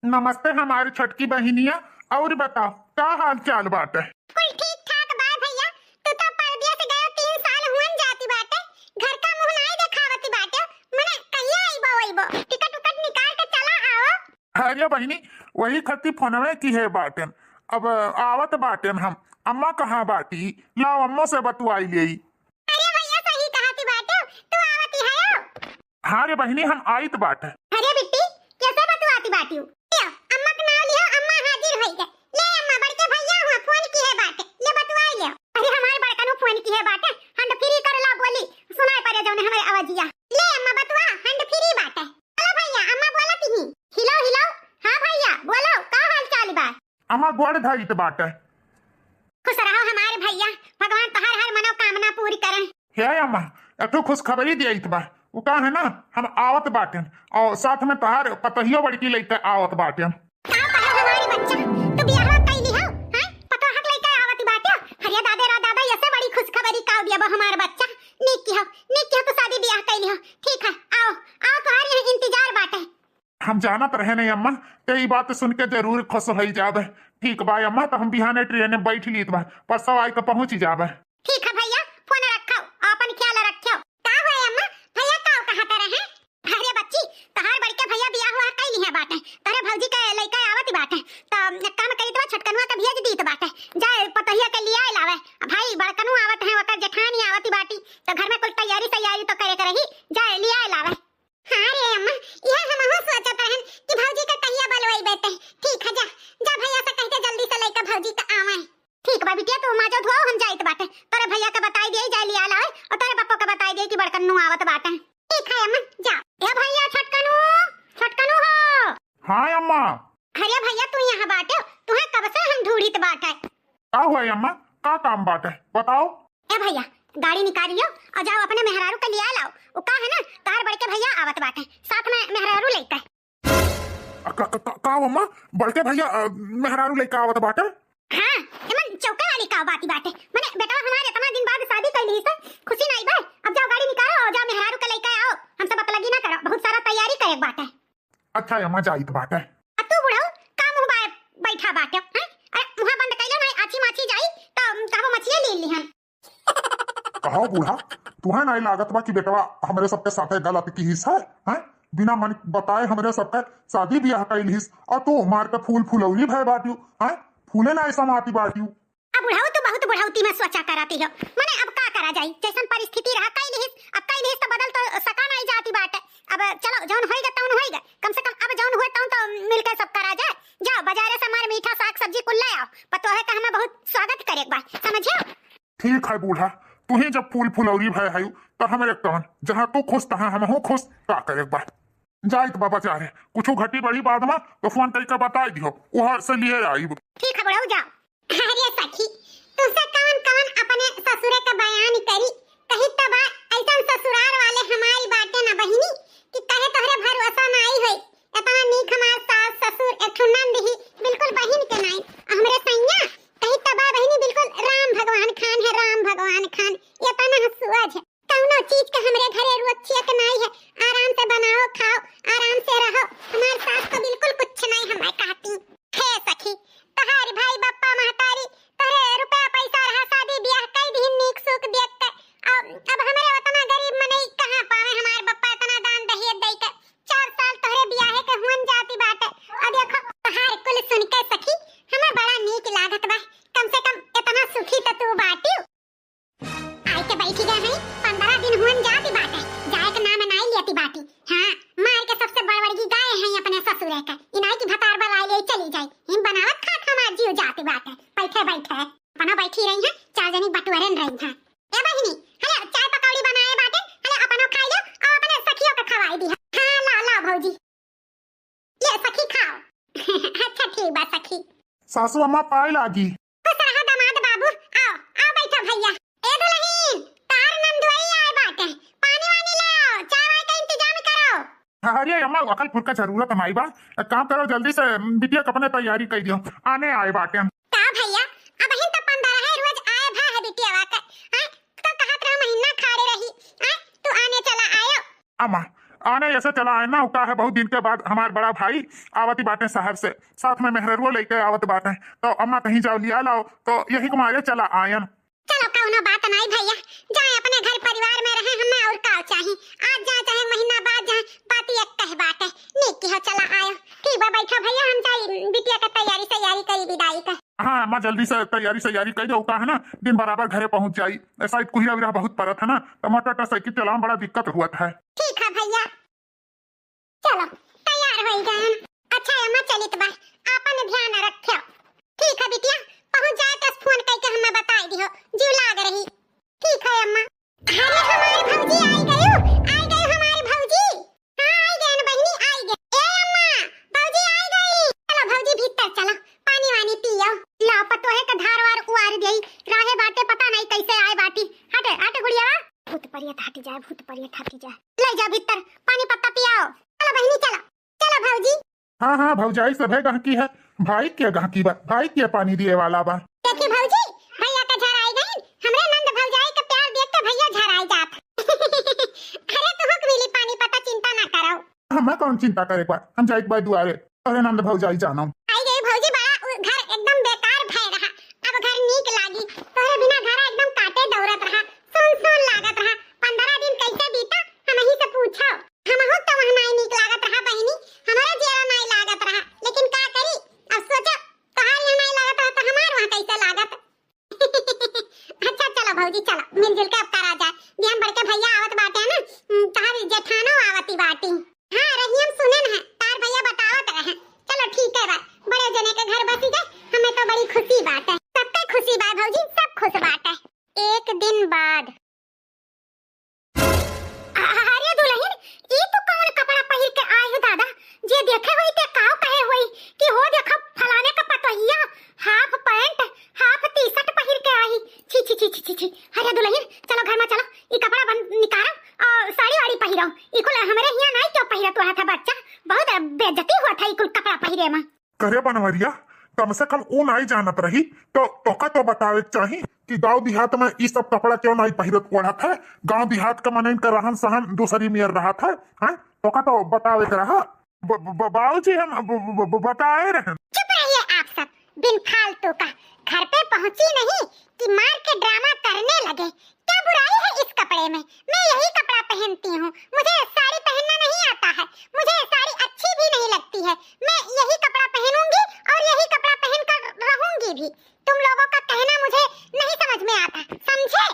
नमस्ते हमारी छटकी बहिनिया। और बताओ क्या हाल चाल बात है? कुल ठीक ठाक बा भैया। तू तो परदेस से गए 3 साल हुन जाती बाटे। घर का मुंह नहीं दिखावती बाटे। मने कहिया आइबो टिकट उकट निकाल के चला आओ। अरे बहिनी वही खती फोनवे की है बाटेन। अब आवत बाटेन हम। अम्मा कहाँ बाटी? लाओ अम्मा से बतवाई ले। अरे भैया सही कहती बाटे। तू आवती है? हाँ रे बहिनी हम आइत बाटे। अरे बिट्टी कैसे बतवाती बाटी? लियो अम्मा के नाम लियो। अम्मा हाजिर होई गए। ले अम्मा बड़के भैया हुआ फोन की है बाटे। ले बतवाई ले। अरे हमारे बड़का नु फोन की है बाटे। हंड फ्री करला बोली सुनाई पड़े जौने हमारे आवाजिया। ले अम्मा बतवा हंड फ्री बाटे। हेलो भैया अम्मा बोलत ही। हिलो हिलो। हां भैया बोलो का हाल चाल बा? अम्मा गोड़ धाइत बाटे। खुश रहो हमारे भैया। भगवान तोहर हर मनोकामना पूरी करे। हे अम्मा एठो खुशखबरी दियत बा। वो का है ना हम आवत बाटेन और साथ में तहार पतहियो बड़की लेके आवत बाटेन। का कहे हमारी बच्चा तू बियाह कैली हो? हैं पतो हक लेके आवत बाटे। हरिया दादा रा दादा ऐसे बड़ी खुशखबरी का दिया बा हमारे बच्चा। नीक की हो तो शादी बियाह कैली हो। ठीक है आओ आओ तोहर यहाँ इंतजार बाटे। हम जानत रहे नहीं अम्मा ते बात सुन के जरूर खुश हो जाबे। ठीक बा अम्मा तो हम बिहाने ट्रेन में बैठ लीत बा परसों आई के पहुंच जाबे। ठीक है भैया फोन रखो अपन ख्याल रखियो। का हुआ अम्मा भैया का कहां तर है? अरे बच्ची तहार बड़के भैया बियाह हुआ कैली है बाटे। तारे भौजी के लइका आवत बाटे तो काम करी तो छटकनुआ के भेज दी तो बाटे। जाए पतहिया के लिए लावे। भाई बड़कनु आवत है ओकर जेठानी आवती बाटी तो घर में कुछ तैयारी तो करे करही। जाए लिए लावे। हां रे अम्मा यह हम हो सोचत रहन कि भौजी के कहिया बलवाई बेटे। ठीक है जा जा भैया से कहते जल्दी से लेकर भौजी का आवे। ठीक बा बिटिया तू माजो धो हम जाइत बाटे। तोरे भैया के बताई दे जाए लिया लावे और तोरे पापा के बताई दे कि बड़कन्नू आवत बाटे। ठीक है अम्मा जा। ए भैया छटकनु हो। हाँ अम्मा। अरे भैया तू यहाँ बाटे तुहे कब से हम ढूंढित बाटे। का हुआ अम्मा का काम बाटे बताओ। ए भैया गाड़ी निकालियो और जाओ अपने मेहरारू के लिया लाओ। वो का है ना तार बड़के भैया आवत बाटे साथ में मेहरारू लेके। का अम्मा बड़के भैया मेहरारू लेके आवत बाटे? हां एमन चौका वाली का बाती बाटे। माने बेटा हमारे इतना दिन बाद शादी कैली से खुशी नहीं बा। अब जाओ गाड़ी निकालो और जाओ मेहरारू के लेके आओ। हमसे बतलगी ना करो बहुत सारा तैयारी करे बाटे। अच्छा अम्मा जाइत बाटे। अब तू बुढ़ऊ का मुंह बाय बैठा बाटे हैं? अरे मुंह बंद कैलो नहीं आची माची जाई तो कहबो मछली ले लीहन। कहो बूढ़ा तुहे नहीं लागत बा कि बेटवा हमरे सबके साथे गलत की हिस्सा है? बिना मन बताए हमरे सबके शादी ब्याह कैलिस और तू मार के फूल फुलौली भय बाटियो हैं? फूले ना ऐसा माटी बाटियो। अब बुढ़ाऊ तो बहुत बुढ़ाऊती में सोचा कराती हो। माने अब का करा जाई जैसन परिस्थिति रहा कैलिस तो बदल तो सका नहीं जाती बाटे। अब चलो जौन होइगा तौन होइगा। कम से कम अब जौन हुए तौन तो मिलके सब करा जाए। जाओ बाजारे से हमारे मीठा साग सब्जी कुल ले आओ। पतो है कि हमें बहुत स्वागत करे एक बार समझियो। ठीक है बूढ़ा तू ही जब फूल फुलौरी भय है तो हमें कौन जहाँ तू खुश तहाँ हम हो खुश का करे एक बार। जाइत बाबा चाहे कुछ घटी बड़ी बाद में तो फोन करके बताई दियो वहां से लिए आई। ठीक है बुढ़ाऊ जाओ। अरे सखी तुझसे कौन अपने ससुरे का बयान करी। कहीं तो बात ऐसा ससुराल वाले हमारी बातें ना बहिनी कि कहे तोहरे भरोसा ना आई होई। इतना नीक हमार सास ससुर एक नंद ही बिल्कुल बहिन के नहीं हमरे सैया कहीं तो बा बहिनी बिल्कुल राम भगवान खान है। राम भगवान खान ये तना हसुआज है। कौनो चीज के हमरे घरे रुचियत नहीं है। आराम से बनाओ खाओ आराम से रहो। हमार सास तो बिल्कुल कुछ नहीं हमें कहती है। सखी तहारी भाई बप्पा महतारी तोरे रुपया पैसा रहा शादी ब्याह कई दिन नीक सुख देख के अब हमरे उतना गरीब मनई कहां पावे। हमार बप्पा इतना दान दहेज दई के 4 साल तोरे ब्याह के हुन जाती बाटे। और देखो तहार कुल सुन के सखी हमें बड़ा नीक लागत बा। कम से कम इतना सुखी तो तू बाटी आई के बैठी गए हैं। 15 दिन हुन जाती बाटे जाए के नाम नहीं लेती बाटी। हां मार के सबसे बड़बड़गी गाय हैं अपने ससुरे का इनाई की भतार बलाई ले चली जाई। इन बनावत खा हमार जीव जाती बाटे। बैठे अपना बैठी रही हैं 4 जनी बटुरन रही हैं। ए बहिनी हले चाय पकौड़ी बनाए बाटे हले अपनो खाई लो और अपने सखियों के खवाई दी। हां ला भौजी ये सखी खाओ। अच्छा ठीक बा सखी। सासू अम्मा पाए लागी। खुश रहो दामाद बाबू। आओ बैठो भैया। ए दुल्हन तार नंदुई आए बाटे पानी वानी लाओ चाय वाय का इंतजाम करो। अरे अम्मा अकल फुल का जरूरत नहीं बा। एक काम करो जल्दी से बिटिया अपने तैयारी कर दियो आने आए बाटे। का भैया अब हिन तो 15 है रोज आए भा है बिटिया वाका हैं तो कहत रहा महीना खाड़े रही हैं तू आने चला आयो। अम्मा आने ऐसे चला आए ना का है, बहुत दिन के बाद हमारे बड़ा भाई आवती बाटे शहर से, साथ में मेहरुआ लेके आवत बाटे, तो अम्मा कहीं जाओ लिया लाओ, तो यही कुमारे चला आयन। चलो कौनो बात नहीं भैया, जाए अपने घर परिवार में रहे, हमें और का चाहिए। आज जाए चाहे महीना बाद जाए, बात एक कह बात है। नीक की हो चला आयो। ठीक बा बैठा भैया, हम जाए बिटिया का तैयारी करी विदाई का। हाँ अम्मा जल्दी से तैयारी कर दो का है ना, दिन बराबर घरे पहुंच जाई। ऐसा कुहिरा विरा बहुत परत है ना, तो मोटर साइकिल चलाओ बड़ा दिक्कत हुआ है। ठीक है भैया, चलो तैयार हो गए। अच्छा अम्मा चलित बा, आपन ध्यान रखियो। ठीक है बिटिया, पहुंच जाए तो फोन करके हमें बता दियो, जीव लाग रही। ठीक है अम्मा। अरे हमारे भौजी आई गयो हमारे भौजी। हां आई गए बहनी, आई गए। ए अम्मा भौजी आई गई। चलो भौजी भीतर चलो, पानी वानी पियो। ला पतो है का धार वार उआर देई, राहे बाटे पता नहीं कैसे आए बाटी। हटे हटे गुड़िया, भूत परियत हट जाए। ले जा भीतर, पानी पत्ता पियाओ। चलो बहनी चलो, चलो भौजी। हाँ भौजाई सब है गहकी है, भाई क्या गहकी बा, भाई क्या पानी दिए वाला बा। देखी भौजी भैया का झर आई गई, हमरे नंद भौजाई का प्यार देख के भैया झर आई जात। अरे तुहक मिली पानी पता, चिंता ना करो। हम कौन चिंता करे बा, हम जाए एक बार दुआरे, अरे नंद भौजाई जाना। आई गई भौजी, बड़ा घर एकदम बेकार भय रहा, अब घर नीक लागी। तोरे बिना घर एकदम काटे दौड़त रहा, सुन लागत रहा। 15 दिन कैसे बीता हम ही से पूछो। हम हो तो वहां नहीं नीक लागत रहा बहनी, हमारा जेरा नहीं लागत रहा, लेकिन का करी। अब सोचो तोहार यहाँ नहीं लागत रहा तो हमार वहां कैसे लागत। अच्छा चलो भौजी चलो, मिलजुल के अब करा जाए। बिहान बढ़ के भैया आवत बाटे ना, तोहार जेठानो आवती बाटी। हां रहियम सुने न है, तार भैया बतावत रहे। चलो ठीक है बा, बड़े जने के घर बसी गए, हमें तो बड़ी खुशी बात है। सबके खुशी बा भौजी, सब खुश बात है। एक दिन बाद अरे दुल्हन, ई तो कौन कपड़ा पहिर के आए हो दादा? जे देखे होई ते काव कहे होई कि हो देखा फलाने का पतोहिया हाफ पैंट हाफ टी-शर्ट पहिर के आई। छी। अरे दुल्हन चलो घर में चलो, ई कपड़ा बंद निकालो और साड़ी वाड़ी पहिरो। ई कुल हमरे हिया नहीं क्यों पहिरा तो था बच्चा, बहुत बेइज्जती हुआ था ई कुल कपड़ा पहिरे में। करे बनवरिया, कम से कम वो नहीं जानत रही तो तोका तो बतावे चाहिए कि गांव देहात में ये सब कपड़ा क्यों नहीं पहिरत पड़त है। गांव देहात का मन का रहन सहन दूसरी में रहा था, हैं तोका तो बतावे के रहा। बाबूजी हम बताए रहे। चुप रहिए आप सब, बिन फालतू का। घर पे पहुंची नहीं कि मार के ड्रामा करने लगे। क्या बुराई है इस कपड़े में? मैं यही कपड़ा पहनती हूँ, मुझे साड़ी पहनना नहीं आता है, मुझे साड़ी अच्छी भी नहीं लगती है। मैं यही कपड़ा पहनूंगी और यही कपड़ा पहनकर रहूंगी भी। तुम लोगों का कहना मुझे नहीं समझ में आता, समझे?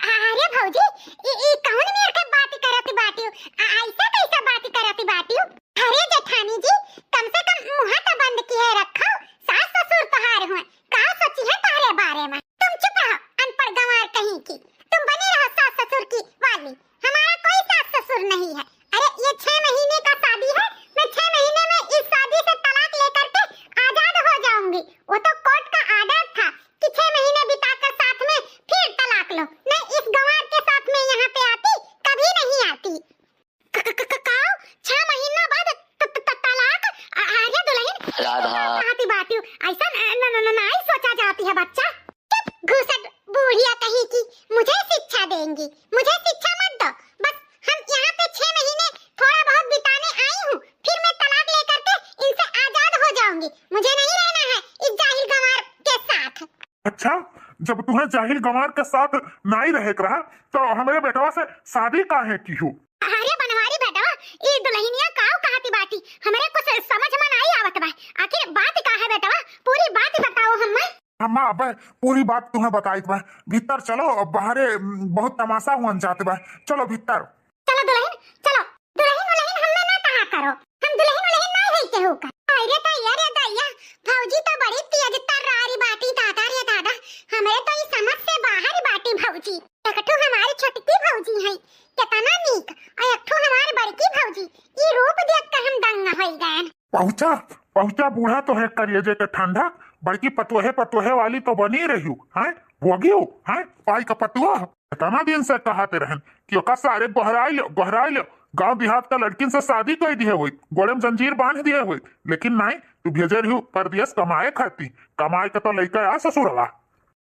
अरे भौजी ई कौन मेरे के बात करती बाटी, ऐसा कैसा बात करती बाटी? अरे जेठानी जी कम से कम मुंह तो बंद किए रखो, सास ससुर तोहार हुए, का सोची है तारे बारे में? तुम चुप रहो अनपढ़ गंवार कहीं की, तुम बनी रहो सास ससुर की वाली। हमारा कोई सास ससुर नहीं है। अरे ये 6 महीने का शादी है, मैं 6 महीने में इस शादी से तलाक लेकर के आजाद हो जाऊंगी। वो तो कोर्ट का आर्डर था कि 6 महीने बिताकर साथ में फिर तलाक लो। नहीं इस गंवार के साथ में यहाँ पे आती, कभी नहीं आती। 6 महीना बाद तलाक? अरे दुल्हन आती बाती ऐसा नहीं सोचा जाती है बच्चा। चुप घुसट बूढ़िया कहीं की, मुझे शिक्षा देंगी। मुझे शिक्षा मत दो, बस हम यहाँ पे 6 महीने थोड़ा बहुत बिताने आई हूँ, फिर मैं तलाक लेकर के इनसे आजाद हो जाऊंगी। मुझे नहीं रहना है इस जाहिल गंवार के साथ। अच्छा जब तुम्हें जाहिल गंवार के साथ नहीं रहे रहा तो हमारे बेटवा से शादी काहे की हो? अरे बनवारी बेटवा, ई दुल्हनिया काऊ कहती बाटी, हमरे कुछ समझ में नहीं आवत बा। आखिर बात का है बेटवा, पूरी बात बताओ हमें। अम्मा अब पूरी बात तुम्हें बताई बा। भीतर चलो, बाहरे बहुत तमाशा हुआ जाते बा, चलो भीतर। चलो दुल्हन चलो, दुल्हन हमें ना कहा करो, हम दुल्हन नहीं है केहू का। अरे दैया भौजी तो बड़ी तेज तर्रारी बाटी, दादा रे दादा, हमरे तो ये समझ से बाहर बाटी भौजी। एकठो हमारी छोटकी भौजी है, कितना नीक, और एकठो हमारी बड़की भौजी। ये रूप देखकर हम दंग हो गए। पहुंचा बूढ़ा तो है करिए के ठंडा, बड़की पतोहे वाली तो बनी रही हैं, भोगियो हैं पाई का पतुआ। इतना दिन से कहते रहन कि ओका सारे गहराई लो गांव देहात का लड़किन से शादी कर दिए हुई, गोड़े में जंजीर बांध दिए हुई, लेकिन नहीं तू भेजे रही परदेश कमाए खाती, कमाए के तो लेकर आ ससुरवा।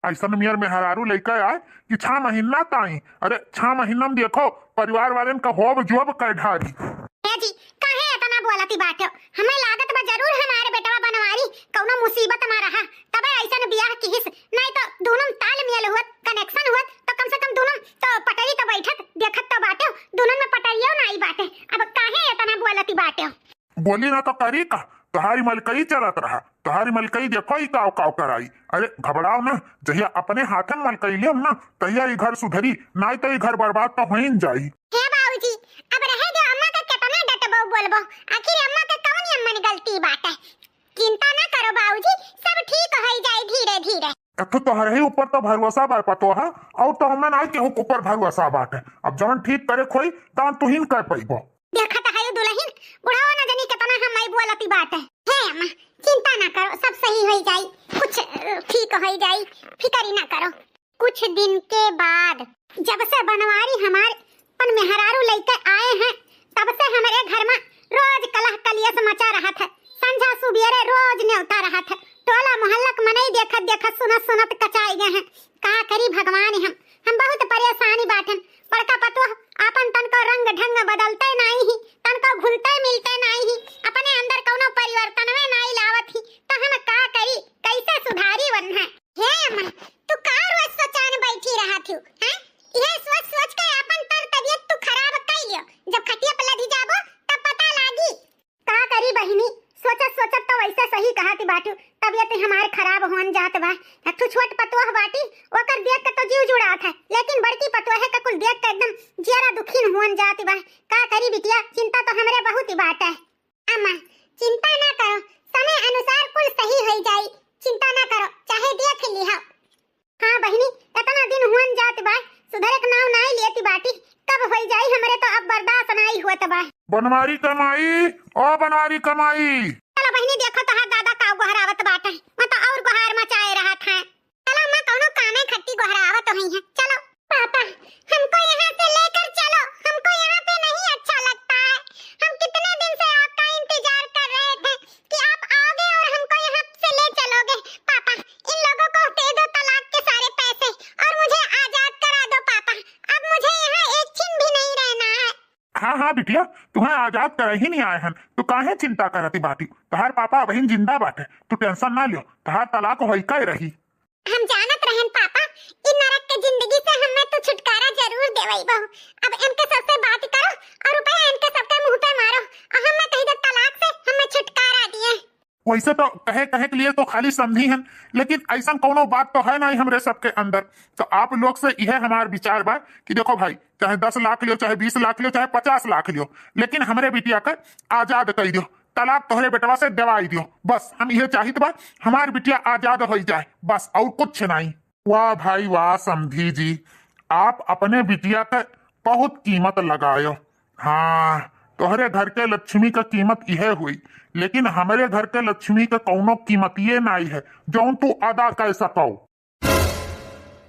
ऐसा मियर में हरारू लेकर आए कि 6 महीना ताई। अरे 6 महीना में देखो परिवार वाले का होब जोब कर ढारी। ए जी काहे इतना बोलती बाटे? हमें लागत बा जरूर हमारे बेटवा बनवारी कौनो मुसीबत में रहा तबे ऐसन बियाह किहिस, नहीं तो दोनों तालमेल हुआ कनेक्शन हुआ तो कम से कम दोनों तो पटरी तो बैठत देखत तो बाटे, दोनों में पटरियो नहीं बाटे। अब काहे इतना बोलती बाटे? बोली ना तो करी का, तुम्हारी मलकई चलत रहा, तुम्हारी मलकई देखो ही काव काव कराई। अरे घबराओ ना, जहिया अपने हाथन मलकई लियम ना तहिया ये घर सुधरी, नहीं तो ये घर बर्बाद तो हो जाई। हे बाबूजी अब रहे दो, अम्मा का कितना डटबो बोलबो, आखिर अम्मा का कौन अम्मा गलती बात है? चिंता ना करो बाबूजी, सब ठीक हो जाए धीरे धीरे। तो तुम्हारे ही ऊपर तो भरोसा बा पतो है, और तो हमें नहीं केहू के ऊपर भरोसा बाटे। अब जवन ठीक करे खोई तवन तुहिन कर पैबो। देखत है दुल्हन बुढ़ाओ न जनी कितना हम बोलती बात है। हे अम्मा चिंता ना करो, सब सही हो जाई, कुछ ठीक हो जाई, फिक्र ना करो। कुछ दिन के बाद जब से बनवारी हमारे पन मेहरारू लेकर आए हैं तब से हमारे घर में रोज कलह कलियस मचा रहा था, संझा सुबेरे रोज न्योता रहा था, टोला मोहल्ला के मनई देखत देखत सुनत सुनत कचाई गए हैं। का करी भगवान, हम बहुत परेशानी बाटन। बड़का पतो आपन तन को रंग ढंग बदलते नहीं ही, तन को घुलते मिलते नहीं ही, अपने अंदर कोनो परिवर्तन में नहीं लावत ही, तो हम का करी, कैसे सुधारी वन है? हे अम्मा तू का रोज सोचान बैठी रहा थी हैं? ये सोच सोच के अपन तर तबीयत तू खराब कर लियो, जब खटिया पे लगी जाबो तब पता लागी। का करी बहिनी, सोचत सोचत तो वैसे सही कहा थी बाटू, तबीयत हमारे खराब होन जात बा। एक तो छोट पतोह बाटी ओकर देख के तो जीव जुड़ात है, लेकिन बड़की पतोह है कुल देख के एकदम जरा दुखी होन जात बा। का करी बिटिया, चिंता तो हमरे बहुत ही बात है। अम्मा चिंता ना करो, समय अनुसार कुल सही हो जाई, चिंता ना करो, चाहे देख लिहा। हां बहिनी इतना दिन होन जात बा, सुधरे के नाम नहीं लेती बाटी, कब हो जाई हमरे तो अब बर्दाश्त नहीं होत बा। बनवारी कमाई ओ बनवारी कमाई। चलो बहिनी देखो तो हाथ दादा का गोहरावत बाटे, मैं तो और गोहार मचाए रहा था। चलो मैं कौनो कामे खट्टी गोहरावत हुई है। चलो पापा हमको यहाँ से लेकर चलो, हमको यहाँ पे नहीं अच्छा लगता है। हम कितने दिन से आपका इंतजार कर रहे थे कि आप आओगे और हमको यहाँ से ले चलोगे। पापा इन लोगों को दे दो तलाक के सारे पैसे और मुझे आजाद करा दो पापा, अब मुझे यहाँ एक छिन भी नहीं रहना है। हाँ हाँ बिटिया, तुम्हें आजाद कर ही नहीं आए हैं, तो काहे चिंता करती बाटी? तहार पापा बहन जिंदा बाटे, तू टेंशन ना लियो, तहार तलाक होई का रही। हम जानत रहन पापा, इन नरक के जिंदगी से हमें तो छुटकारा जरूर देवई बहू। अब इनके सबसे बात करो और रुपया इनके सबके मुंह पे मारो और हमें कही दे तलाक से हमें छुटकारा दिए। वैसे तो कहे कहे के लिए तो खाली समझी हैं, लेकिन ऐसा कोनो बात तो है नहीं हमरे सबके अंदर। तो आप लोग से यह हमार विचार बा कि देखो भाई, चाहे 10 लाख लियो, चाहे 20 लाख लियो, चाहे 50 लाख लियो, लेकिन हमरे बिटिया का आजाद कर दियो, तलाक तोहरे बेटवा से दवाई दियो, बस हम यह चाहित बा हमार बिटिया आजाद हो जाए, बस और कुछ नहीं। वाह भाई वाह समधी जी, आप अपने बिटिया का बहुत कीमत लगायो। हाँ तोहरे घर के लक्ष्मी का कीमत यह हुई, लेकिन हमारे घर के लक्ष्मी का कौनो कीमत ये नहीं है जो तू अदा कर सको।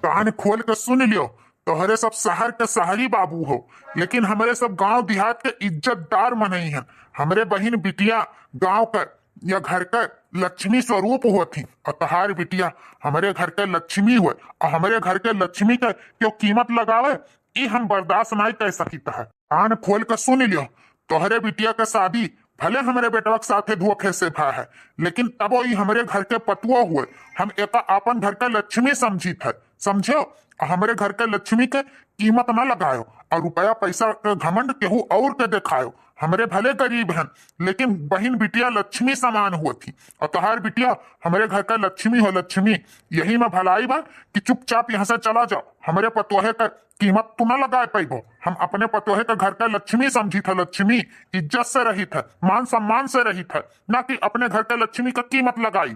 कान खोल के सुन लियो, तोहरे सब शहर के शहरी बाबू हो, लेकिन हमारे सब गांव देहात के इज्जतदार मनई हैं। हमारे बहन बिटिया गांव का या घर का लक्ष्मी स्वरूप होती, और तहार बिटिया हमारे घर के लक्ष्मी हुए, और हमारे घर के लक्ष्मी का क्यों कीमत लगावे ये हम बर्दाश्त नहीं कर सकता है। कान खोल के सुन लियो, तोहरे बिटिया का शादी भले हमारे बेटवा के साथे धोखे से भा है, लेकिन तब वो हमारे घर के पतुआ हुए, हम एक अपन घर का लक्ष्मी समझी थे, समझो। हमारे घर के लक्ष्मी के कीमत न लगायो और रुपया पैसा के घमंड केहू और के दिखायो। हमारे भले गरीब हैं, लेकिन बहन बिटिया लक्ष्मी समान हुआ थी, और तोहार बिटिया हमारे घर का लक्ष्मी हो, लक्ष्मी। यही में भलाई बा कि चुपचाप यहाँ से चला जाओ, हमारे पतोहे का कीमत तू न लगा पाइबो। हम अपने पतोहे का घर का लक्ष्मी समझी था, लक्ष्मी इज्जत से रही था, मान सम्मान से रही था, ना कि अपने घर के लक्ष्मी का कीमत लगाई।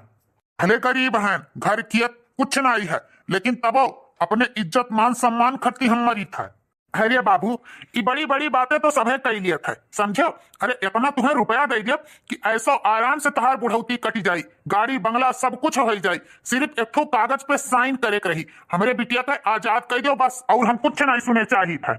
भले गरीब हैं, घर कियत कुछ नहीं है, लेकिन तबो अपने इज्जत मान सम्मान खती हमारी था। अरे बाबू ये बड़ी बड़ी बातें तो सभे कर लिए थे, समझो। अरे इतना तुम्हें रुपया दे दिया कि ऐसा आराम से तहार बुढ़ौती कटी जाई, गाड़ी बंगला सब कुछ हो जाई, सिर्फ एक ठो कागज पे साइन करे के रही। हमारे बिटिया का आजाद कर दो बस, और हम कुछ नहीं सुने चाहिए था।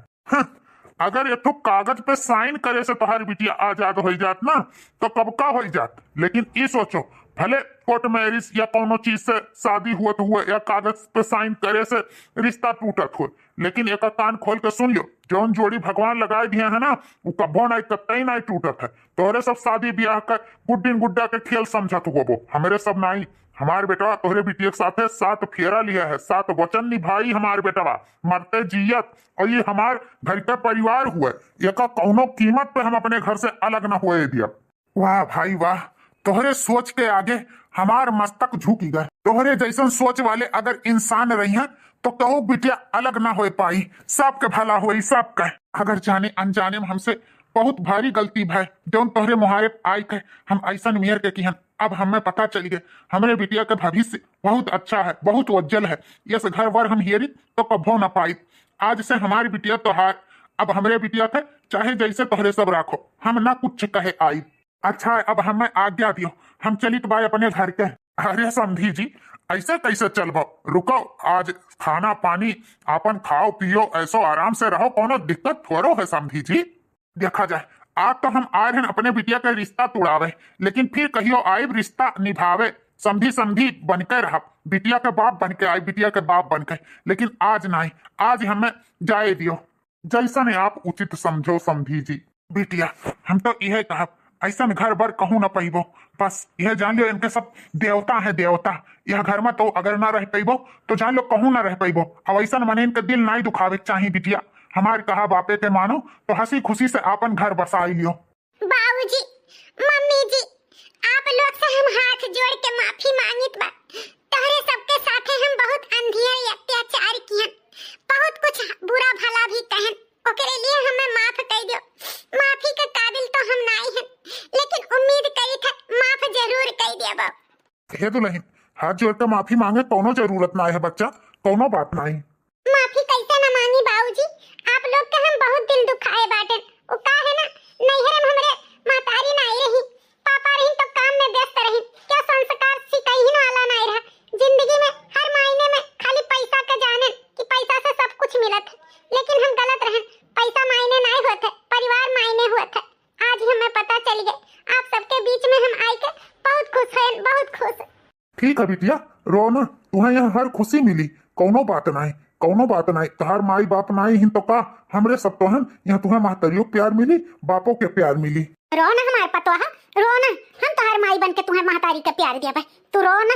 अगर एक ठो कागज पे साइन करे से तहार बिटिया आजाद हो जात ना, तो कब का हो जात। लेकिन ये सोचो भले कोर्ट मैरिज या कोनो चीज से शादी हुआ तो हुआ या कागज पे साइन करे से रिश्ता टूटत हो, लेकिन एक कान खोल के सुन लो, जौन जोड़ी भगवान लगाए दिए है ना वो कब्बो नहीं कतई नहीं टूटत है। तोहरे सब शादी ब्याह का गुड्डिन गुड्डा के खेल समझत हो वो, हमारे सब नहीं। हमारे बेटवा तोहरे बिटिया के साथ 7 फेरा लिया है, 7 वचन निभाई हमारे बेटवा, मरते जियत, और ये हमार घर का परिवार हुआ, एक कौनो कीमत पे हम अपने घर से अलग न हुए दिया। वाह भाई वाह, तोहरे सोच के आगे हमार मस्तक झुकी गए। तोहरे जैसन सोच वाले अगर इंसान रही हैं तो कहो बिटिया अलग ना हो पाई, सबके भला होई सबका। अगर जाने अनजाने में हमसे बहुत भारी गलती भाई, जौन तोहरे मुहारे आई के हम ऐसा मेयर के किहन, अब हमें पता चल गए हमरे बिटिया का भविष्य बहुत अच्छा है, बहुत उज्जवल है। इस घर वर हम हियरी तो कभो ना पाई। आज से हमारी बिटिया तोहार, अब हमरे बिटिया थे चाहे जैसे तोहरे सब राखो, हम ना कुछ कहे आई। अच्छा अब हमें आज्ञा दियो, हम चलित बाय अपने घर के। अरे समधी जी ऐसे कैसे चलबो, रुको, आज खाना पानी अपन खाओ पियो, ऐसो आराम से रहो, कोनो दिक्कत थोड़ो है समधी जी। देखा जाए आज तो हम आए हैं अपने बिटिया का रिश्ता तोड़ावे, लेकिन फिर कहियो आए रिश्ता निभावे, समधी समधी बनके रहा, बिटिया के बाप बनके आए, बिटिया के बाप बनके, लेकिन आज नहीं, आज हमें जाए दियो जैसा ने आप उचित समझो समधी जी। बिटिया हम तो यह कहा ऐसा घर बर कहूं न पैबो, बस यह जान लो इनके सब देवता है देवता, यह घर में तो अगर ना रह पैबो तो जान लो कहूं ना रह पैबो। अब ऐसा मने इनके दिल नहीं दुखावे चाहिए बिटिया, हमारे कहा बापे के मानो तो हंसी खुशी से अपन घर बसाई लियो। बाबूजी मम्मी जी आप लोग से हम हाथ जोड़ के माफी मांगित बा, तोहरे सबके साथे हम बहुत अंधियर अत्याचार कियन, बहुत कुछ बुरा भला भी कहन, ओकरे लिए हमें माफ कर दियो। माफी के काबिल तो हम नहीं हैं, लेकिन उम्मीद करी था माफ जरूर कर दिया बाप। हे दुल्हन हाथ जोड़ के माफी मांगे कोनो जरूरत ना है बच्चा, कोनो बात नहीं। माफी कैसे न मांगी बाबूजी, आप लोग के हम बहुत दिल दुखाए बाटन। वो का है ना नैहर में हमरे मातारी नहीं रही, पापा रही तो काम में व्यस्त रही, क्या संस्कार सिखाई वाला नहीं रहा। जिंदगी में हर महीने में खाली पैसा का जाने कि पैसा से सब कुछ मिलत, लेकिन हम गलत रहे, पैसा मायने नहीं होते, परिवार मायने होते। आज हमें पता चल गया, आप सबके बीच में हम आई के बहुत खुश हैं, बहुत खुश। ठीक है बिटिया रो ना, तुम्हें यहाँ हर खुशी मिली, कोनो बात नहीं, कोनो बात नहीं। तहार माई बाप नहीं हिन तो का हमरे सब तो हन, यहाँ तुम्हें महतरियों प्यार मिली, बापों के प्यार मिली। रो ना हमारे पतोहा, रो ना, हम तोहर माई बन के तुम्हें महतारी का प्यार दिया भाई, तू रो ना।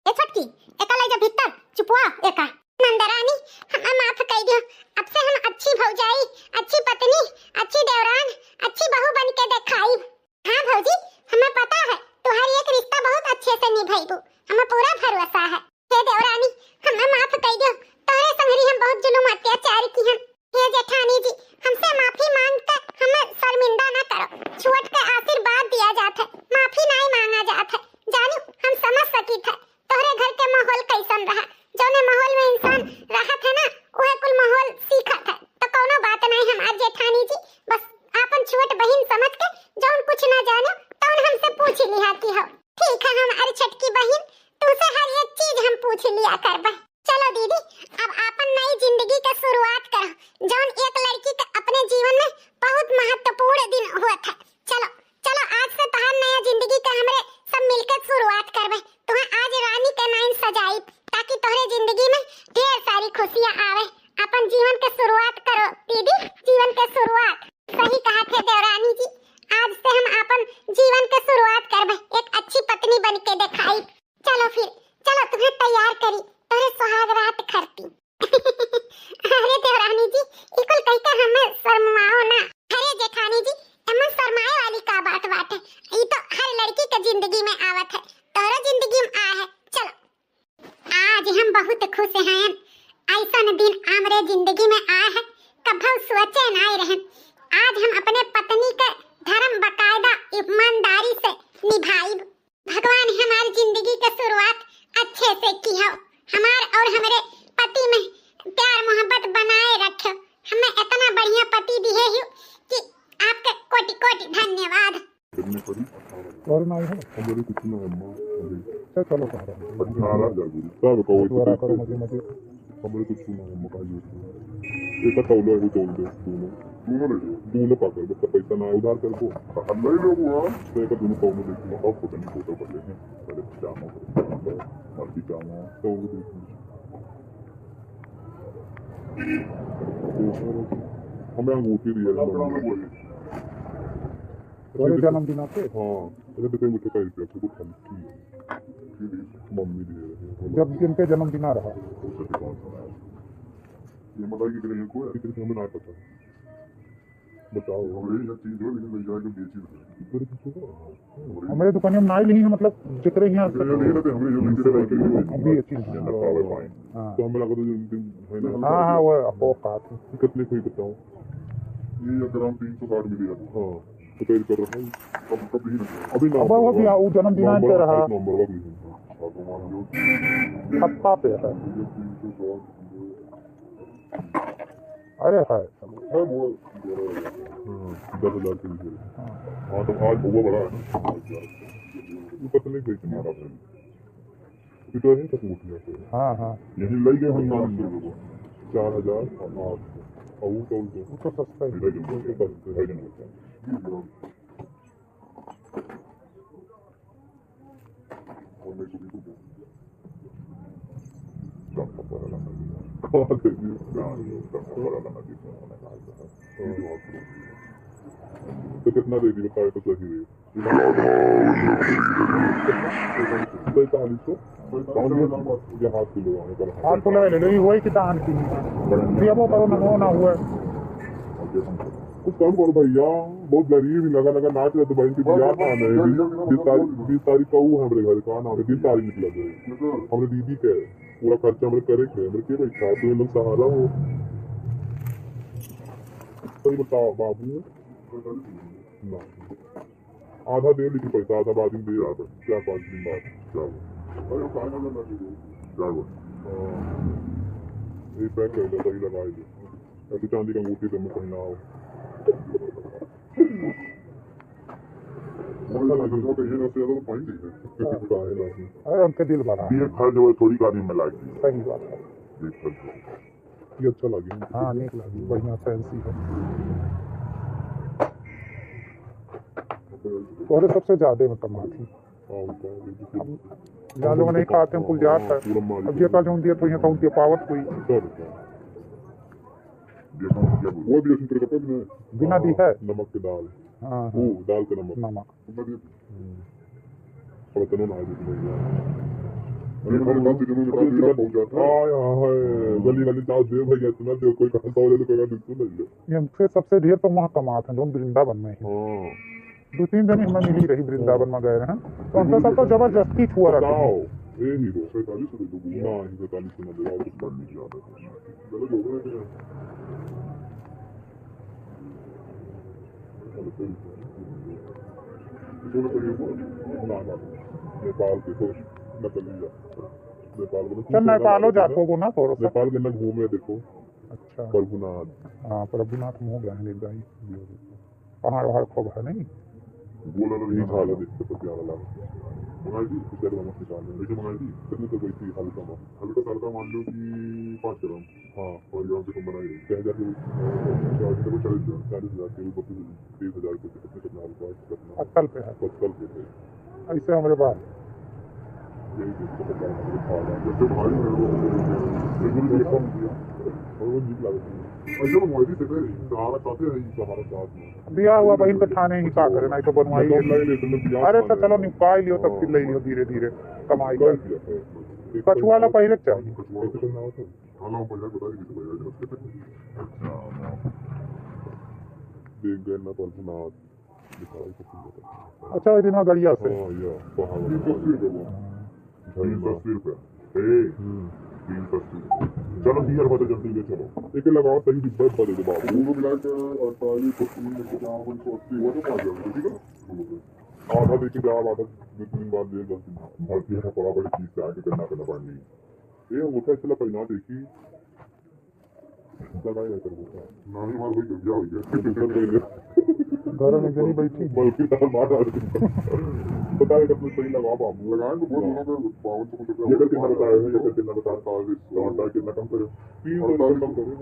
ए छटकी एका ले जा भीतर, चुपवा एका। नंदरानी हमें माफ कर दियो, अब से हम अच्छी भौजाई, अच्छी पत्नी, अच्छी देवरान, अच्छी बहू बन के दिखाई। हाँ भौजी हमें पता है तुम्हारी एक रिश्ता बहुत अच्छे से निभाईबू, हमें पूरा भरोसा है। हे देवरानी हमें माफ कर दियो, तोहरे संगरी हम बहुत जुल्म अत्याचार की हैं। हे जेठानी जी हमसे माफी मांग कर हमें शर्मिंदा न करो, छुट के आशीर्वाद दिया जाता है, माफी नहीं मांगा जाता है। जानू हम समझ सकी थे तोहरे घर के माहौल कैसन रहा, जौने माहौल में इंसान रहा था ना वह कुल माहौल सीखा था, तो कोनो बात नहीं। हमार जेठानी जी बस आपन छोट बहन समझ के जौन कुछ न जानो तौन हमसे पूछ लिया की हो। ठीक है हमारी छटकी बहन, तुझसे हर एक चीज हम पूछ लिया करबा। चलो दीदी अब आपन नई जिंदगी का शुरुआत करो, जौन एक लड़की का अपने जीवन में बहुत महत्वपूर्ण दिन हुआ था। चलो चलो आज से तोहार नया जिंदगी का हमरे सब मिलकर शुरुआत करबे। तुम्हें आज रानी के नाम सजाई ताकि तोहरे जिंदगी में ढेर सारी खुशियां आवे। अपन जीवन के शुरुआत करो दीदी, जीवन के शुरुआत। सही कहा थे देवरानी जी, आज से हम अपन जीवन के शुरुआत करबे, एक अच्छी पत्नी बन के दिखाई। चलो फिर चलो तुम्हें तैयार करी तोरे सुहाग रात करती। अरे देवरानी जी इकुल कह के हमें शर्माओ ना। अरे जेठानी जी एमन शर्माए वाली का बात बात है, ये तो हर लड़की के जिंदगी में आवत है, तोरा जिंदगी में आ है। चलो आज हम बहुत खुश हैं, ऐसा दिन हमरे जिंदगी में आया है कभी सोचे नहीं रहे। आज हम अपने पत्नी के धर्म बकायदा ईमानदारी से निभाई। भगवान हमारी जिंदगी की शुरुआत अच्छे से की हो, हमार और हमारे पति में प्यार मोहब्बत बनाए रखो। हमें इतना बढ़िया पति दिए हो कि आपका कोटि कोटि धन्यवाद। और ना है हमारे कुछ ना है, चलो सारा नाराज आ गई सब कहो करो मजे मजे हमारे कुछ ना है मकाई। एक का तौलो है वो तौल दो दोनों दोनों पाकर बस पैसा ना उधार कर दो अल्लाह ही लोग हुआ तो एक दोनों तौलो देखो और फोटो नहीं फोटो कर लेंगे पहले जामो मर्जी जामो तौलो देखो हमें अंगूठी दी है तुम्हारे जन्मदिन आते हाँ तो कहीं मुझे कहीं पे आपको हल्की मम्मी दे रहे हैं जब जिनके जन्मदिन आ रहा ये मलाई कितने हैं कोई कितने हमें ना पता बताओ हमें ये चीज हो लेकिन ले जाके बेची पूरी किसी को हमारे दुकान में नाई नहीं है मतलब जितने ही यहाँ ये नहीं रहते हमें जो बेची रहे हैं अभी ये चीज हाँ तो हमें लगा तो है ना हाँ हाँ वो आपको खात कितने कोई बताओ ये ग्राम 360 मिली है हाँ तो कहीं कर रहा है कभी नहीं अभी ना अब वो भी वो जन्मदिन पे रहा नंबर का भी हफ्ता पे है अरे है 10,000 के नीचे हाँ तो आज हुआ बड़ा है ना ये पता नहीं कोई तुम्हारा है ये तो है तक मुठिया से हाँ हाँ यही ले गए हम 4,000 और वो तो वो तो सस्ता ही ले गए बस है ना और मैं कुछ भी तो कितना दे दी बताए तो सही हुई 45 या हाथ किलो हाथ तो लगा ले वही कि दान की ये वो करो ना वो ना हुआ कुछ काम करो भैया बहुत गरीब ही लगा लगा नाच रहे तो भाई की बियाह का आना है 20 तारीख का वो हमारे घर का आना है 20 तारीख निकला गया हमने दीदी के पूरा खर्चा हमारे करे थे हमारे के भाई खा तो लोग सहारा हो सही बताओ बाबू ना आधा दे लेकिन पैसा आधा बाद में दे रहा था 4-5 दिन बाद ये पैक कर देता ही लगा दे ऐसी चांदी का अंगूठी तो मैं कहीं ना हो अरे उनके दिल बना ये खर्च हुआ थोड़ी गाड़ी में लागी सही बात है ये अच्छा लगे हाँ नीक लगी बढ़िया फैंसी है तोरे सबसे ज्यादा में कमा थी जहाँ लोग नहीं खाते हैं कुल जात है अब ये का जो दिया तो यहाँ काउंट पावत कोई वो भी उसी तरह का है बिना दी है नमक की दाल हाँ वो दाल का नमक नमक और इतना ना है गली गली जाओ दे भैया इतना दे कोई कहा सौ ले लो कोई बिल्कुल नहीं लो ये फिर सबसे ढेर तो वहाँ कमाते हैं लोग वृंदावन में ही हाँ 2-3 दिन हमें मिली रही वृंदावन में गए हैं तो उनका सब तो जबरदस्ती छुआ रखा बताओ ये हीरो 45 दे दो ना ही 45 ना दे और कुछ करने की आदत है गलत हो गया नेपाल के कुछ नकलिया चल नेपालो जातो को ना थोड़ा सा नेपाल के अंदर घूमे देखो अच्छा प्रभुनाथ हाँ प्रभुनाथ मुँह गए हैं गई पहाड़ वहाड़ खूब है नहीं बोला तो नहीं खा लो देखते तो प्यारा लगा मंगाई थी कुछ देर में निकाल लो लेकिन मंगाई थी कितने तो गई थी हल्का मान लो कि 5 ग्राम हाँ और ग्राम से कम बनाई 6,000 की 40,000 के ऊपर 30,000 के कितने हल्का अक्कल पे है पत्तल के थे ऐसे हमारे पास यही देखते तो क्या खा रहा जैसे भाई और वो जीत लगती है ऐसे मोदी से कह सहारा चाहते हैं सहारा साथ में दिया हुआ बहन पे ठाने ही का करे नहीं तो बनवाई अरे तो चलो निकाल लियो तब फिर ले लियो धीरे धीरे कमाई कर कछुआ ला पहले चाहिए देख गए ना प्रभुनाथ अच्छा वही दिन में गड़िया से चलो 20 रुपए जल्दी ले चलो एक लगाओ सही डिब्बा बदल दे बाबू वो मिला के 48 ठीक है आधा देखिए जब आधा 2-3 बार ले जल्दी भर्ती है बड़ा बड़ी चीज से आगे करना पड़नी ये अंगूठा इसलिए पहना देखी लगाया कर वो नहीं मार भाई क्या हो गया घर में जनी बैठी बल्कि तार मार आ रही बता रहे कि सही लगा बाबू लगाए तो बहुत दोनों के 52 कुछ रुपया ये करके ना बताया है ये करके ना बताया टमाटर कितना कम करे 300 रुपया कम करे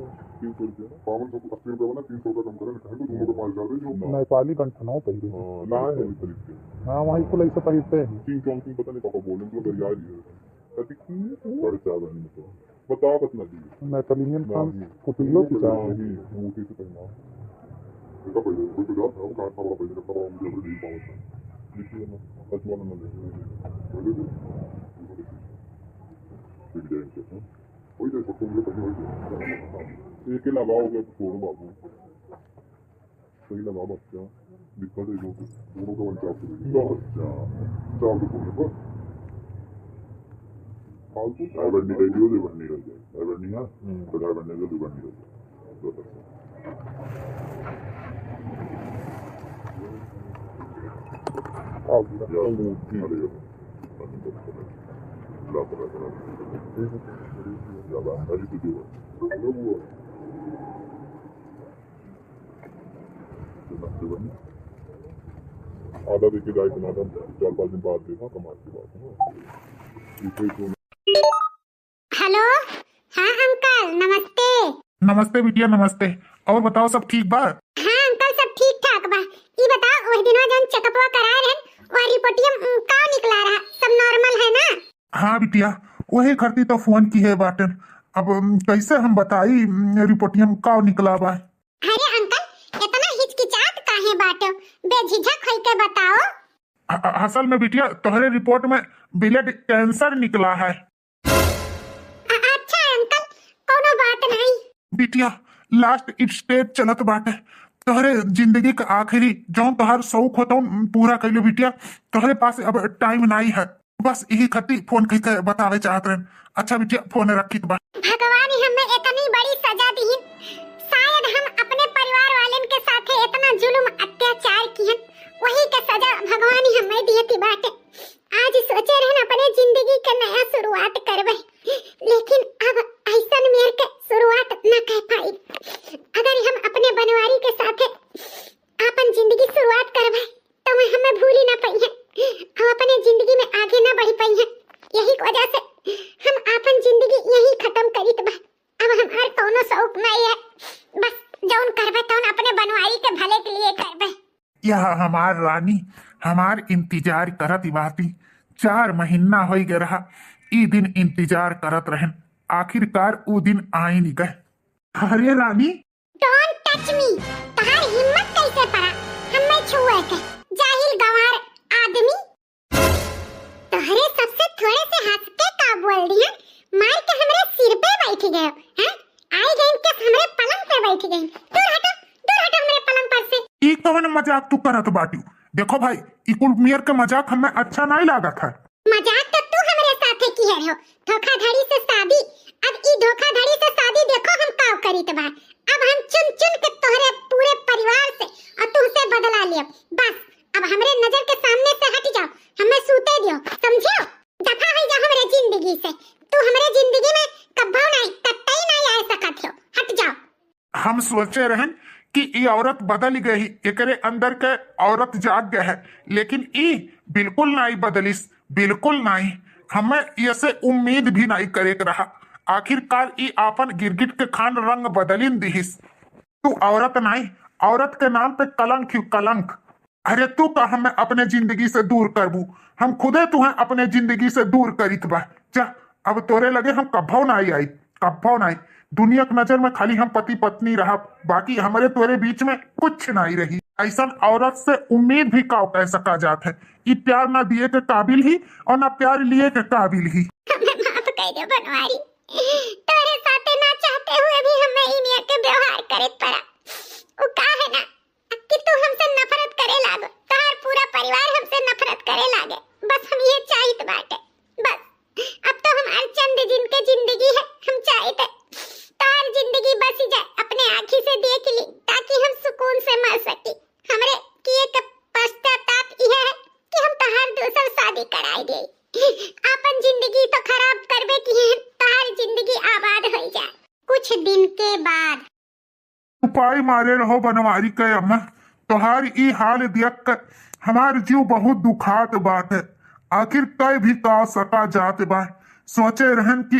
300 रुपया 5280 रुपया बना 300 रुपया कम करे कहें तो दोनों को 5000 दे जो नेपाली गंठनों पहले ना है इस तरीके हाँ वहीं को ऐसा खरीदते हैं 3 पता नहीं पापा बोले तो दरिया ही है कभी 4.5 बनी तो बताओ कितना चाहिए नेपोलियन खान कुटिलो की चाह नहीं मूठी से पहना इसका पहले कोई तो जाता है वो काटना बड़ा पहले करता हुआ मुझे नहीं पाऊंगा देखिए ना सचवान ना ले ठीक जाएंगे वही तो फोटो मुझे पहले वही एक ही लगाओगे तो छोड़ो बाबू सही लगा बच्चा दिक्कत है दोनों का बच्चा अच्छा चाव तो छोड़ने पर फालतू ड्राइवर नहीं रही हो ड्राइवर नहीं रह जाए ड्राइवर नहीं है तो ड्राइवर नहीं रह ड्राइवर नहीं रह जाए आधा देखिए जाए तो 4-5 दिन बाद देखा कमाल की बात है हेलो हाँ अंकल नमस्ते। नमस्ते बिटिया नमस्ते। और बताओ सब ठीक बा? हाँ अंकल सब ठीक ठाक बा। ई बताओ वही दिनवा जन चेकअपवा करा रहन वह रिपोर्टियम का निकला रहा सब नॉर्मल है ना? हाँ बिटिया वही करती तो फोन की है बाटन। अब कैसे हम बताई रिपोर्टियम का निकला बा? अरे अंकल इतना हिचकिचात काहे बाटो बेझिझक होई के बताओ। असल में बिटिया तुम्हारे रिपोर्ट में ब्लड कैंसर निकला है। अच्छा अंकल कोनो बात नहीं। बिटिया लास्ट स्टेज चलत बाटे। तोहरे जिंदगी का आखिरी जो तोहर शौक होता पूरा कैलो बिटिया। तोहरे पास अब टाइम नहीं है बस यही खती फोन करके बतावे चाहत रहे। अच्छा बिटिया फोन रखी बा। भगवान हमें इतनी बड़ी सजा दी शायद हम अपने परिवार वालन के साथ इतना जुल्म अत्याचार किए वही का सजा भगवान हमें दिए थी बाटे। आज सोचे रहन अपने जिंदगी के नया शुरुआत करबे लेकिन अब ऐसा मेर के शुरुआत न कर पाई। अगर हम अपने बनवारी के साथ अपन जिंदगी शुरुआत करबे तो मैं हमें भूल ही ना पाई है हम अपने जिंदगी में आगे ना बढ़ पाई है। यही वजह से हम अपन जिंदगी यही खत्म करीत बा। अब हमार कोनो शौक नहीं है बस जौन करबे तौन अपने बनवारी के भले के लिए करबे। यह हमार रानी हमार इंतजार करत बाती 4 महीना हो गए रहा। ई दिन इंतजार करत रहन आखिरकार ऊ दिन आई नहीं गए। अरे रानी डोंट टच मी। तहार हिम्मत कैसे पड़ा हमें छुए के जाहिल गवार आदमी। तोहरे सबसे थोड़े से हंस के का बोल दिया मार के हमरे सिर पे बैठ गए हैं। आई गए के हमरे पलंग पे बैठ गए। दूर हटो हमरे पलंग पर से। ई कवन मजाक तू करत बाटी? देखो भाई ई कुल मियर के मजाक हमें अच्छा नहीं लागत है। मजाक तो तू हमरे साथे की है हो धोखाधड़ी से शादी। अब ई धोखाधड़ी से शादी देखो हम का करीत बा। अब हम चुन चुन के तोहरे पूरे परिवार से और तुमसे बदला लियो बस। अब हमरे नजर के सामने से हट जाओ हमें सूते दियो समझियो। दफा हो जा हमरे जिंदगी से। तू हमरे जिंदगी में कब्बो नहीं कतई नहीं आ सकत हो हट जाओ। हम सोचे रहन कि ई औरत बदल गई एकरे अंदर के औरत जाग गए है लेकिन ई बिल्कुल नहीं बदलिस बिल्कुल नहीं। हमें ये से उम्मीद भी नहीं करे रहा। आखिरकार ई आपन गिरगिट के खान रंग बदलिन दिहिस। तू औरत नहीं औरत के नाम पे कलंक ही कलंक। अरे तू का हमें अपने जिंदगी से दूर करबू हम खुदे तुम्हें अपने जिंदगी से दूर करीत बा। जा अब तोरे लगे हम कभो नहीं आई कभो नहीं। दुनिया की नजर में खाली हम पति पत्नी रहा बाकी हमारे तोरे बीच में कुछ नहीं रही। ऐसा औरत से उम्मीद भी का कह सका जात है। ये प्यार ना दिए के काबिल ही और ना प्यार लिए के काबिल ही। हमें माफ कर दो बनवारी। तोरे साथे ना चाहते हुए भी हमें ही मियां के व्यवहार करे पड़ा। वो का है ना कि तू हमसे नफरत करे लागो। तार पूरा परिवार हमसे नफरत करे लागे बस हम ये चाहित बाटे बस। अब तो हमार चंद दिन के जिंदगी है हम चाहते तार जिंदगी बस जाए अपने आँखी से देख ली ताकि हम सुकून से मर सके। हमरे किए के पश्चाताप यह है कि हम तहार दूसर शादी कराई दे। अपन जिंदगी तो खराब करबे की है तार जिंदगी आबाद हो जाए। कुछ दिन के बाद। उपाय मारे रहो बनवारी के अम्मा। तोहार ई हाल देख कर हमार जीव बहुत दुखात बाटे। आखिर कई भी का सका जात बा। सोचे रहन कि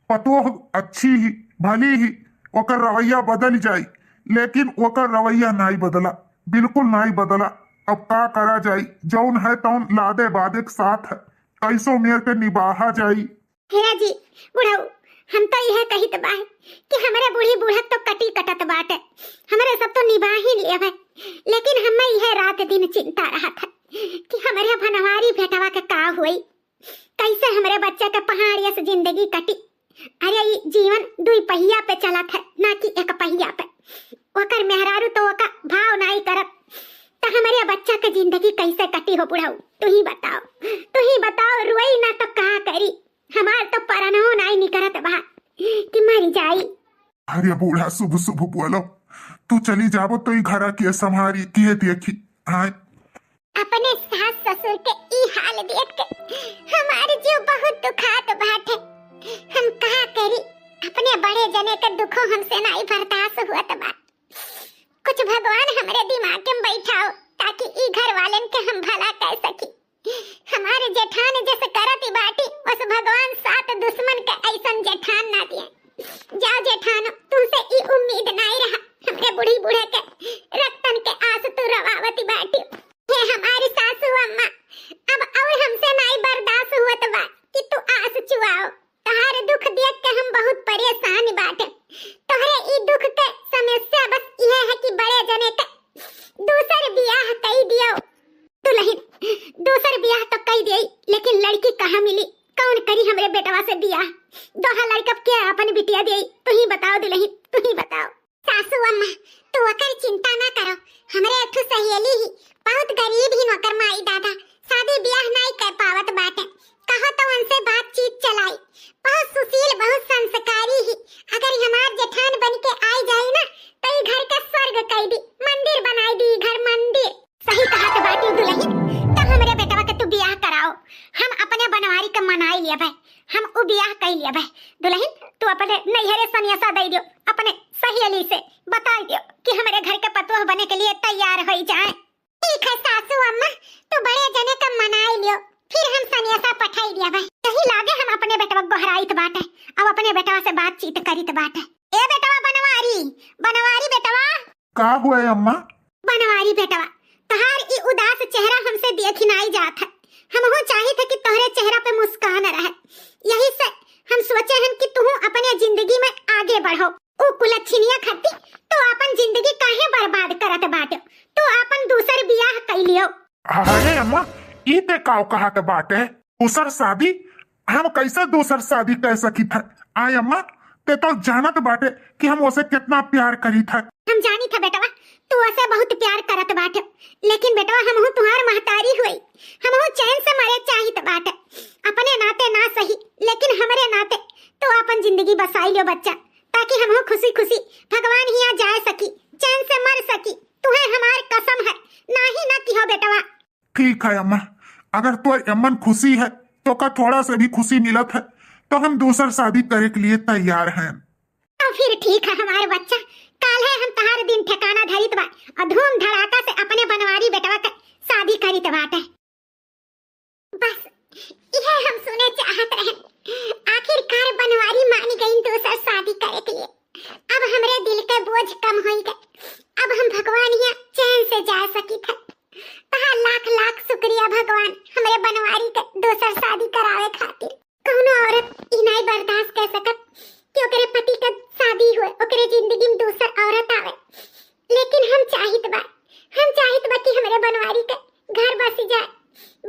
पतोह अच्छी ही भली ही ओकर रवैया बदल जाई, लेकिन ओकर रवैया नहीं बदला, बिल्कुल नहीं बदला। अब का करा जाई, जौन है तौन लादे बादे के साथ है, कैसो मेर के निभाहा जाई। हेरा जी बुढ़ऊ, हम तो यह कही तो बाहे कि हमारे बूढ़ी बूढ़त तो कटी कटत बाटे, हमारे सब तो निभा ही लिए है। लेकिन हमें यह रात दिन चिंता रहा था कि हमारे बनवारी भेटवा के का हुई, कैसे हमारे बच्चे के पहाड़िया से जिंदगी कटी। अरे ये जीवन दुई पहिया पे चला था, ना कि एक पहिया पे। ओकर मेहरारू तो ओका भाव नहीं करत, तो हमारे बच्चा के जिंदगी कैसे कटी हो बुढ़ऊ? तू ही बताओ, रोई ना तो का करी। हमार तो परनो नहीं निकरत बा कि मरी जाई। अरे बूढ़ा शुभ शुभ बोलो, तू चली जाबो तो ई घरा के संभारी किए देखी। हाँ अपने सास ससुर के ई हाल देख के हमारे जीव बहुत दुखात बाटे। हम कहा करी, अपने बड़े जने के दुखों हमसे नहीं बर्दाश्त हुआ बा। कुछ भगवान हमारे दिमाग में बैठाओ ताकि ई घर वालन के हम भला कर सकी। हमारे जेठान जैसे करती बाटी, उस भगवान सात दुश्मन के ऐसन जेठान ना दिए। जाओ जेठान, तुमसे ई उम्मीद नहीं रहा। हमरे बूढ़ी बूढ़े के रक्तन के आंसू तू रवावती बाटी। हे हमारी सासू अम्मा, अब और हमसे नहीं बर्दाश्त हुआ बा कि तू आंसू चुआओ। तुम्हारे दुख देख के हम बहुत परेशान बाटे। तोहरे ई दुख के समस्या बस यह है कि बड़े जने के दूसर बियाह कई दियो। दुल्हन दूसर बियाह तो कई दिई, लेकिन लड़की कहाँ मिली? कौन करी हमरे बेटवा से बियाह? दोहा लड़का के अपन बिटिया दी। तू ही बताओ दुल्हन, तू ही बताओ। सासू अम्मा, तू ओकर चिंता ना करो। हमरे एक सहेली ही बहुत गरीब ही नौकर माई दादा शादी बियाह नहीं कर पावत बाटे। कहो तो उनसे बातचीत चलाई, बहुत सुशील बहुत संस्कारी ही। अगर हमार जेठान बन के आई जाए ना तो ई घर का स्वर्ग कई दी, मंदिर बनाई दी, घर मंदिर। सही कहा तो बाटी दुल्हन, तब हमरे बेटवा के तू बियाह कराओ। हम अपने बनवारी के मनाई लिया भाई, हम उ बियाह कई लिया भाई। दुल्हन तू अपने नैहरे सनियासा दे दियो, अपने सहेली से बता दियो कि हमारे घर के पतोह बने के लिए तैयार हो जाए। ठीक है सासू अम्मा, तू बड़े जने का मनाई लियो, फिर हम सनियासा पठाई दिया भाई। कहीं लागे हम अपने बेटवा गोहराइत बाटे, अब अपने बेटवा से बातचीत करीत बाटे। ए बेटवा बनवारी बेटवा। का हुआ अम्मा? बनवारी बेटवा, तहार ई उदास चेहरा हमसे देख नहीं जात है। हम हो चाहे थे कि तोहरे चेहरा पे मुस्कान रहे। यही से हम सोचे हैं कि तू अपने जिंदगी में आगे बढ़ो। उ कुलच्छिनिया खत्ती तो अपन जिंदगी काहे बर्बाद करत बाटे? तू अपन दूसर बियाह कई लियो। अरे अम्मा, ई ते काव कहा के बाटे? दूसर शादी? हम कैसे दूसर शादी कर सकी था? आय अम्मा, ते तो जानत बाटे कि हम उसे कितना प्यार करी था। हम जानी था बेटवा, तू उसे बहुत प्यार करत बाटे, लेकिन बेटवा हम हूँ तुम्हार महतारी हुई, हम हूँ चैन से मरे चाहित बाटे। अपने नाते ना सही, लेकिन हमारे नाते तो अपन जिंदगी बसाई लियो बच्चा, ताकि हम खुशी खुशी भगवान ही जा सकी, चैन से मर सकी। तुम्हें हमार कसम है, ना ही ना की हो बेटवा। ठीक है अम्मा, अगर तो अम्मन खुशी है तो का थोड़ा से भी खुशी मिलत है तो हम दूसर शादी करे के लिए तैयार हैं। तो फिर ठीक है हमारे बच्चा, कल है हम तहार दिन ठिकाना धरित बा और धूम धड़ाका से अपने बनवारी बेटवा का शादी करित बाटे। बस यह हम सुने चाहत रहे। आखिरकार बनवारी मान गई दूसर शादी करे के लिए। अब हमरे दिल के बोझ कम हो गए, अब हम भगवान यहाँ चैन से जा सकी थे। तहार लाख लाख शुक्रिया भगवान, हमरे बनवारी के दूसर शादी करावे खातिर। कौनो औरत ई नहीं बर्दाश्त कर सकत कि ओकरे पति का शादी हुए, ओकरे जिंदगी में दूसर औरत आवे। लेकिन हम चाहत बा कि हमरे बनवारी के घर बस जाए।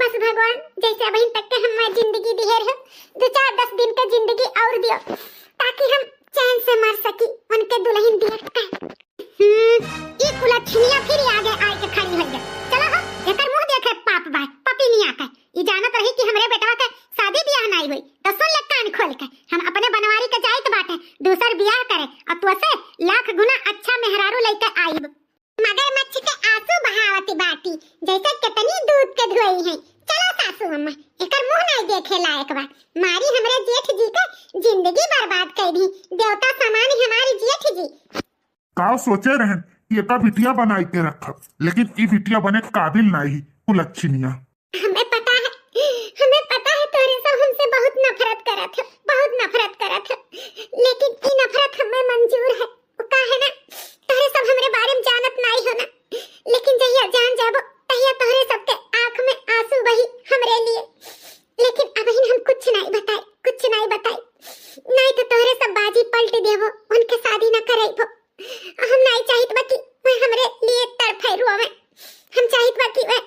बस भगवान जैसे अभी तक के हम जिंदगी दिए रहे, 2-4-10 दिन के जिंदगी और दियो, ताकि हम चैन से मर सकी उनके दुल्हन देख कर। ये कुलच्छिनिया फिर आगे आए के खड़ी हो गई। चलो हो, एकर मुंह देखे पाप भाई, पपी नहीं आके। ये जानत रही कि हमरे बेटवा के शादी ब्याह नहीं हुई, तो सुन ले कान खोल के, हम अपने बनवारी के जाइत बाटे दूसर ब्याह करे और तू से लाख गुना अच्छा मेहरारू लेके आईब। मगरमच्छ के आंसू बहावती बाटी जैसे कितनी दूध के धोई है। चलो सासू अम्मा, एकर मुंह नहीं देखे लायक बा। मारी हमरे जेठ जी के जिंदगी बर्बाद कर दी। देवता समान हमारी का सोचे रहन कि एका बिटिया बनाई के रखब, लेकिन ई बिटिया बने काबिल नहीं कुलच्छिनिया। हमें पता है तोरे सब हमसे बहुत नफरत करत है, लेकिन ई नफरत हमें मंजूर है। का है ना, तोरे सब हमरे बारे में जानत नहीं हो ना, लेकिन जहिया जान जाबो तहिया तोरे सबके आंख में आंसू बही हमरे लिए। लेकिन अबहिन हम कुछ नहीं बताई, नहीं तो तोरे सब बाजी पलट देबो, उनके शादी न करेबो। हम नहीं चाहित बा कि वह हमरे लिए तड़फे रोवे। हम चाहित बा कि वह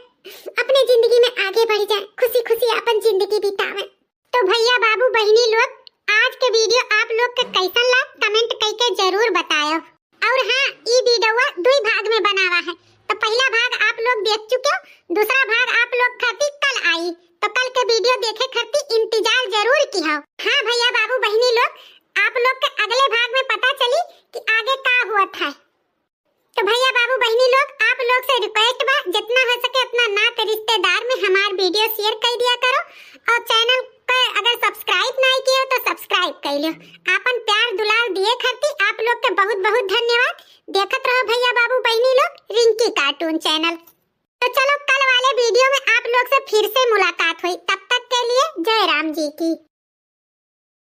अपने जिंदगी में आगे बढ़ जाए, खुशी खुशी अपन जिंदगी बितावे। तो भैया बाबू बहनी लोग, आज के वीडियो आप लोग के कैसन लगा कमेंट करके जरूर बताओ। और हाँ, ई वीडियो 2 भाग में बनावा है, तो पहला भाग आप लोग देख चुके हो, दूसरा भाग आप लोग खातिर कल आई, तो कल के वीडियो देखे खातिर इंतजार जरूर की हो। हाँ भैया बाबू बहनी लोग, आप लोग के अगले भाग में पता चली कि आगे का हुआ था। तो भैया बाबू बहनी लोग, आप लोग से रिक्वेस्ट बा, जितना हो सके उतना नाते रिश्तेदार में हमार वीडियो शेयर कर दिया करो, और चैनल को अगर सब्सक्राइब नहीं किया तो सब्सक्राइब कर लो। आपन प्यार दुलार दिए खातिर आप लोग के बहुत बहुत धन्यवाद। देखत रहो भैया बाबू बहनी लोग रिंकी कार्टून चैनल। तो चलो कल वाले वीडियो में आप लोग से फिर से मुलाकात हुई, तब तक के लिए जय राम जी की।